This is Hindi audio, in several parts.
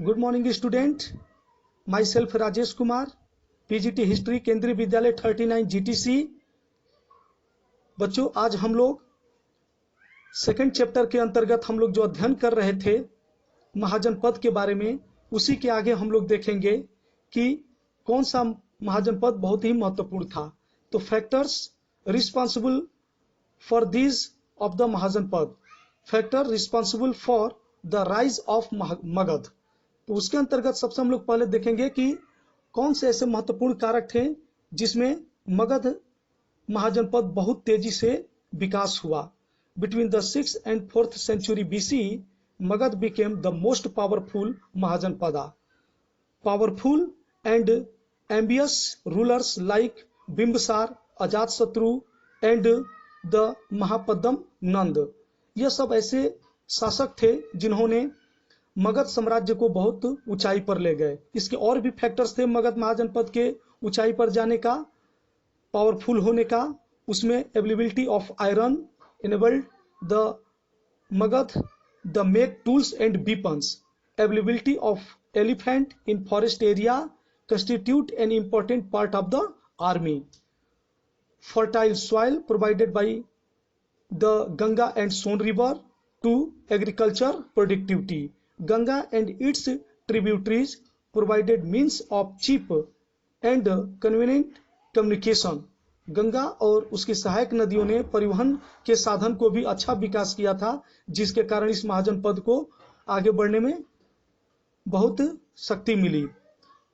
Good morning student, my self Rajesh Kumar, PGT history, केंद्रीय विद्यालय 39 जीटीसी। बच्चों, आज हम लोग सेकंड चैप्टर के अंतर्गत हम लोग जो अध्ययन कर रहे थे महाजनपद के बारे में, उसी के आगे हम लोग देखेंगे कि कौन सा महाजनपद बहुत ही महत्वपूर्ण था। तो factors responsible for this of the Mahajanapada, factor responsible for the rise of Magadha. तो उसके अंतर्गत सबसे हम लोग पहले देखेंगे कि कौन से ऐसे महत्वपूर्ण कारक थे जिसमें मगध महाजनपद बहुत तेजी से विकास हुआ। Between the 6th and 4th century BC, Magad became the most powerful Mahajanpada. Powerful and ambitious rulers like Bimbisar, Ajatasattu and the Mahapadam Nand, यह सब ऐसे शासक थे जिन्होंने मगध साम्राज्य को बहुत ऊंचाई पर ले गए। इसके और भी फैक्टर्स थे मगध महाजनपद के ऊंचाई पर जाने का, पावरफुल होने का। उसमें availability of iron enabled the Magad the make tools and weapons. Availability of elephant in forest area constitute an important part of the army. Fertile soil provided by the Ganga and Son river to agriculture productivity. Ganga and its tributaries provided means of cheap and convenient communication. Ganga और उसकी सहायक नदियों ने परिवहन के साधन को भी अच्छा विकास किया था, जिसके कारण इस महाजनपद को आगे बढ़ने में बहुत शक्ति मिली।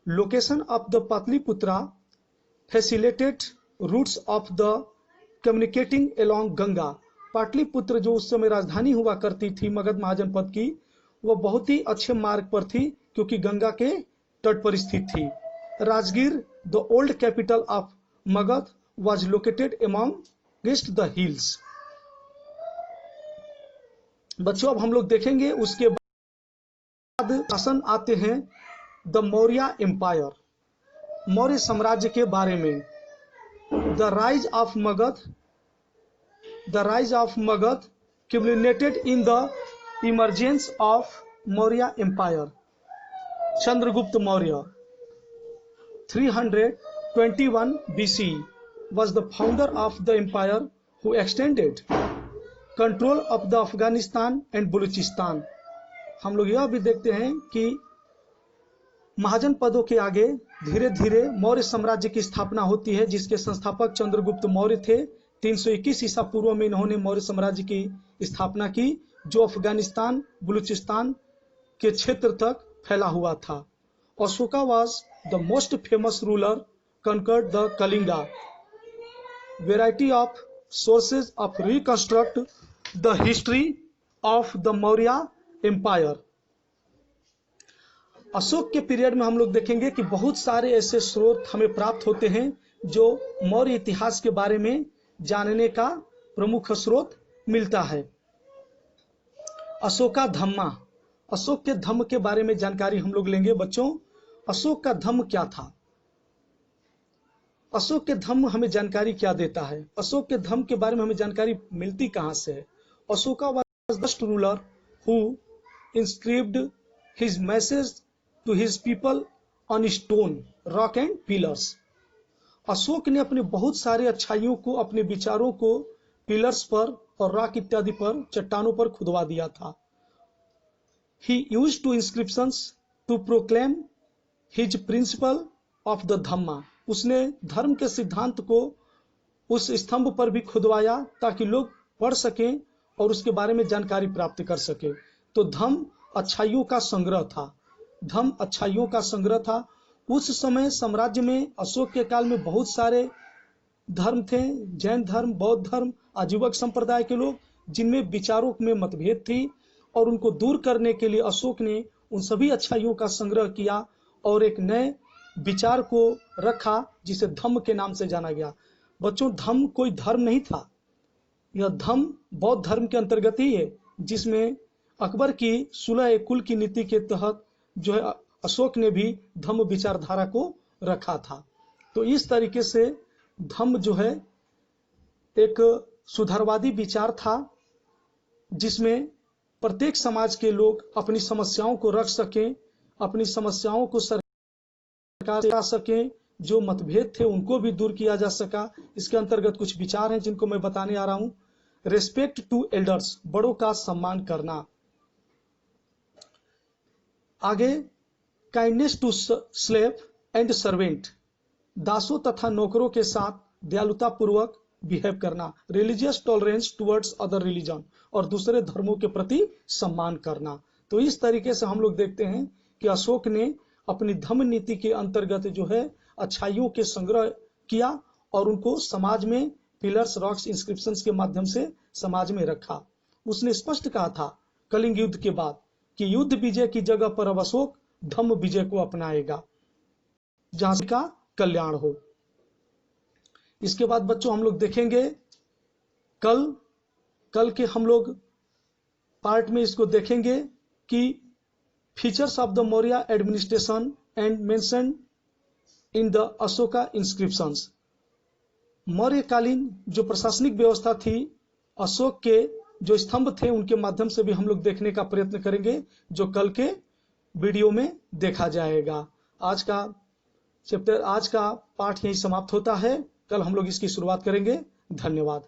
Location of the Pataliputra facilitate routes of the communicating along Ganga. Pataliputra जो उस समय राजधानी हुआ करती थी मगध महाजनपद की, वह बहुत ही अच्छे मार्ग पर थी क्योंकि गंगा के तट पर स्थित थी। Rajgir the old capital of Magadh was located amongst the hills. बच्चों, अब हम लोग देखेंगे उसके बाद शासन आते हैं द मौर्य एम्पायर, मौर्य साम्राज्य के बारे में। The rise of Magadha culminated in the emergence of Maurya empire. Chandragupta Maurya 321 BC was the founder of the empire who extended control of the Afghanistan and Baluchistan. हम लोग यह भी देखते हैं कि महाजनपदों के आगे धीरे धीरे मौर्य साम्राज्य की स्थापना होती है, जिसके संस्थापक चंद्रगुप्त मौर्य थे। 321 ईसा पूर्व में इन्होंने मौर्य साम्राज्य की स्थापना की, जो अफगानिस्तान बलूचिस्तान के क्षेत्र तक फैला हुआ था। Ashoka was the most famous ruler, conquered the Kalinga. Variety of sources of reconstruct the history of the Maurya Empire. Ashok के पीरियड में हम लोग देखेंगे कि बहुत सारे ऐसे स्रोत हमें प्राप्त होते हैं जो मौर्य इतिहास के बारे में जानने का प्रमुख स्रोत मिलता है। अशोका धम्मा, अशोक के धम्म के बारे में जानकारी हम लोग लेंगे। बच्चों, अशोक का धम्म क्या था? अशोक के धम्म हमें जानकारी क्या देता है? अशोक के धम्म के बारे में हमें जानकारी मिलती कहां से है? Ashoka was the first ruler who inscribed his message to his people on stone, rock and pillars. Ashok ने अपने बहुत सारे अच्छाइयों को, अपने विचारों को पिलर्स पर और रॉक इत्यादि पर, चट्टानों पर खुदवा दिया था। He used two inscriptions to proclaim his principle of the Dhamma. उसने धर्म के सिद्धांत को उस स्तंभ पर भी खुदवाया ताकि लोग पढ़ सकें और उसके बारे में जानकारी प्राप्त कर सके। तो धम्म अच्छाइयों का संग्रह था, धम्म अच्छाइयों का संग्रह था। उस समय साम्राज्य में अशोक के काल में बहुत सारे धर्म थे, जैन धर्म, बौद्ध धर्म, आजीवक संप्रदाय के लोग, जिनमें विचारों में मतभेद थी, और उनको दूर करने के लिए अशोक ने उन सभी अच्छाइयों का संग्रह किया और एक नए विचार को रखा जिसे धम्म के नाम से जाना गया। बच्चों, धम्म कोई धर्म नहीं था, यह धम्म बौद्ध धर्म के अंतर्गत ही है, जिसमें अकबर की 16 कुल की नीति के तहत जो है अशोक ने भी धम्म विचारधारा को रखा था। तो इस तरीके से धम्म जो है एक सुधारवादी विचार था, जिसमें प्रत्येक समाज के लोग अपनी समस्याओं को रख सकें, अपनी समस्याओं को सरकार से आ सकें, जो मतभेद थे उनको भी दूर किया जा सका। इसके अंतर्गत कुछ विचार हैं जिनको मैं बताने आ रहा हूं। रेस्पेक्ट टू एल्डर्स, बड़ों का सम्मान करना। आगे, kindness to slave and servant, दासों तथा नौकरों के साथ दयालुता पूर्वक बिहेव करना। Religious tolerance towards other religion, और दूसरे धर्मों के प्रति सम्मान करना। तो इस तरीके से हम लोग देखते हैं कि अशोक ने अपनी धम्म नीति के अंतर्गत जो है अच्छाइयों के संग्रह किया और उनको समाज में पिलर्स, रॉक्स, इंस्क्रिप्शंस के माध्यम से समाज में रखा। उसने स्पष्ट कहा था कलिंग युद्ध के बाद कि युद्ध विजय की जगह पर अब अशोक धम्म विजय को अपनाएगा, जहां का कल्याण हो। इसके बाद बच्चों हम लोग देखेंगे कल के हम लोग पार्ट में इसको देखेंगे कि features of the Maurya administration and mention in the Ashoka inscriptions. मौर्यकालीन जो प्रशासनिक व्यवस्था थी, अशोक के जो स्तंभ थे, उनके माध्यम से भी हम लोग देखने का प्रयत्न करेंगे, जो कल के वीडियो में देखा जाएगा। आज का पाठ यही समाप्त होता है। कल हम लोग इसकी शुरुआत करेंगे। धन्यवाद।